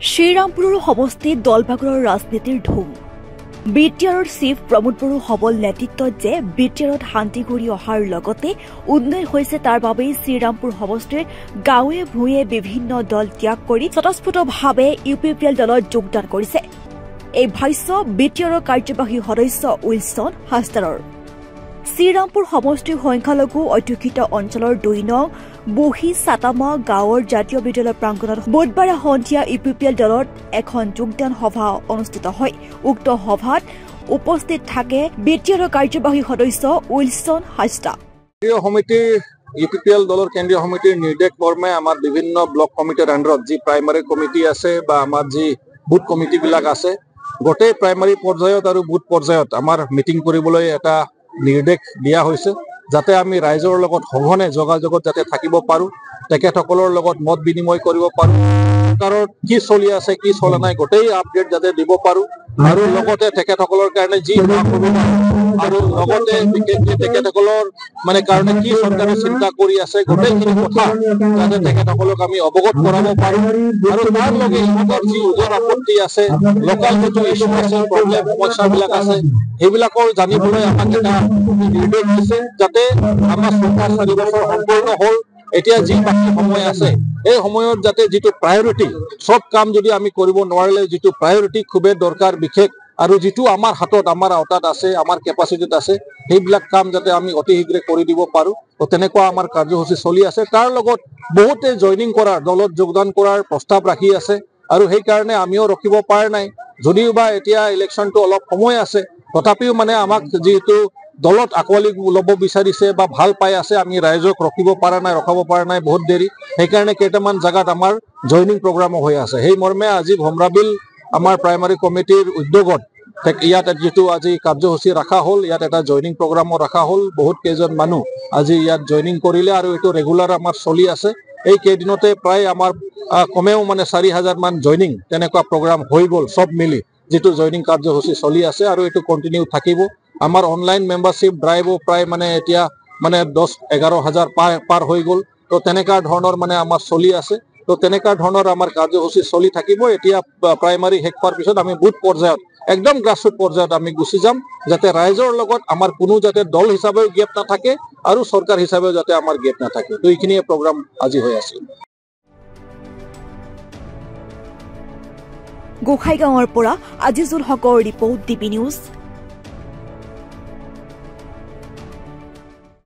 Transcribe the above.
শ্ৰীৰামপুৰৰ সমষ্টিত দলভাগৰৰ ৰাজনীতিৰ ধুম বিটিআৰৰ চিফ প্ৰমোদ বড়ো সবল নেতৃত্বত যে বিটিআৰত শান্তি ঘূৰি অহাৰ লগতে উন্নয়ন হৈছে তাৰ বাবেই শ্ৰীৰামপুৰ সমষ্টিৰ গাঁৱে ভূঞে বিভিন্ন দল ত্যাগ কৰি স্বতঃস্ফূৰ্তভাৱে ইউপিপিএল দলত যোগদান কৰিছে। এই ভাষ্য বিটিআৰৰ কাৰ্যবাহী সদস্য উইলছন হাছদাৰৰ। শ্ৰীৰামপুৰ সমষ্টিৰ সংখ্যালঘু অধ্যুষিত অঞ্চলৰ ২ নং বহি চাটামা গাঁৱৰ জাতীয় বিদ্যালয় প্ৰাংগণত বুধবাৰে সন্ধিয়া ইউপিপিএল দলত এখন যোগদান সভা অনুষ্ঠিত হয়। উক্ত সভাত উপস্থিত থাকে বিটিআৰৰ কাৰ্যবাহী সদস্য উইলছন হাছদা। কেন্দ্ৰীয় সমিতিৰ ইউপিপিএল দলৰ কেন্দ্ৰীয় সমিতিৰ নিৰ্দেশ মৰ্মে আমাৰ বিভিন্ন ব্লক কমিটিৰ আণ্ডাৰত যি প্ৰাইমাৰী কমিটি আছে বা আমাৰ যি বুথ কমিটিবিলাক আছে গোটেই প্ৰাইমাৰী পৰ্যায়ত আৰু বুথ পৰ্যায়ত আমাৰ মিটিং কৰিবলৈ এটা নিৰ্দেশ দিয়া হৈছে, যাতে আমি ৰাইজৰ লগত সঘনে যোগাযোগত যাতে থাকিব পাৰোঁ, তেখেতসকলৰ লগত মত বিনিময় কৰিব পাৰোঁ, চৰকাৰৰ কি চলি আছে কি চলা নাই গোটেই আপডেট যাতে দিব পাৰোঁ আৰু লগতে তেখেতসকলৰ কাৰণে যি সুবিধা আৰু লগতে বিশেষকৈ তেখেতসকলৰ কাৰণে কি চৰকাৰে চিন্তা কৰি আছে গোটেইখিনি কথা যাতে তেখেতসকলক আমি অৱগত কৰাব পাৰোঁ আৰু তাৰ লগে ইহঁতৰ যি ওজৰ আপত্তি আছে, লোকেল যিটো ইছ্যু আছে, প্ৰব্লেম সমস্যাবিলাক আছে সেইবিলাকৰ জানিবলৈ আমাক এটা নিৰ্দেশ দিছে, যাতে আমাৰ চৰকাৰ ৪ বছৰ সম্পূৰ্ণ হ'ল। এতিয়া যি বাকী সময় আছে এই সময়ত যাতে যিটো প্ৰায়ৰিটি সব কাম যদি আমি কৰিব নোৱাৰিলে যিটো প্ৰায়ৰিটি খুবেই দৰকাৰ বিশেষ আৰু যিটো আমাৰ হাতত আমাৰ আওতাত আছে আমাৰ কেপাচিটিত আছে সেইবিলাক কাম যাতে আমি অতি শীঘ্ৰে কৰি দিব পাৰোঁ। তো তেনেকুৱা আমাৰ কাৰ্যসূচী চলি আছে। তাৰ লগত বহুতে জইনিং কৰাৰ দলত যোগদান কৰাৰ প্ৰস্তাৱ ৰাখি আছে আৰু সেইকাৰণে আমিও ৰখিব পৰা নাই। যদিও বা এতিয়া ইলেকশ্যনটো অলপ সময় আছে তথাপিও আমাক যিহেতু দলত আঁকোৱালি ল'ব বিচাৰিছে বা ভাল পাই আছে, আমি ৰাইজক ৰখাব পৰা নাই বহুত দেৰি। সেইকাৰণে কেইটামান জাগাত আমাৰ জইনিং প্ৰগ্ৰামো হৈ আছে। সেই মৰ্মে আজি ভমৰাবিল আমাৰ প্ৰাইমাৰী কমিটিৰ উদ্যোগত ইয়াত যিটো আজি কাৰ্যসূচী ৰখা হ'ল, ইয়াত এটা জইনিং প্ৰগ্ৰামো ৰখা হ'ল। বহুত কেইজন মানুহ আজি ইয়াত জইনিং কৰিলে আৰু এইটো ৰেগুলাৰ আমাৰ চলি আছে। এই কেইদিনতে প্ৰায় আমাৰ কমেও ৪,০০০ মান জইনিং তেনেকুৱা প্ৰগ্ৰাম হৈ গ'ল সব মিলি, যিটো জইনিং কাৰ্যসূচী চলি আছে আৰু এইটো কণ্টিনিউ থাকিব। আমাৰ অনলাইন মেম্বাৰশ্বিপ ড্ৰাইভো প্ৰায় এতিয়া ১০-১১ হাজাৰ পাৰ হৈ গ'ল। তো তেনেকুৱা ধৰণৰ আমাৰ চলি আছে। তো তেনেকুৱা ধৰণৰ আমাৰ কাৰ্যসূচী চলি থাকিব। এতিয়া প্ৰাইমাৰী শেষ হোৱাৰ পিছত আমি বুথ পৰ্যায়ত একদম গ্ৰাছৰুট পৰ্যায়ত আমি গুচি যাম, যাতে ৰাইজৰ লগত আমাৰ কোনো যাতে দল হিচাপেও গেপ নাথাকে আৰু চৰকাৰ হিচাপেও যাতে আমাৰ গেপ নাথাকে। তো এইখিনিয়ে প্ৰগ্ৰাম আজি হৈ আছে। গোসাইগাঁৱৰ পৰা আজিজুল হকৰ ৰিপৰ্ট, ডিবি নিউজ।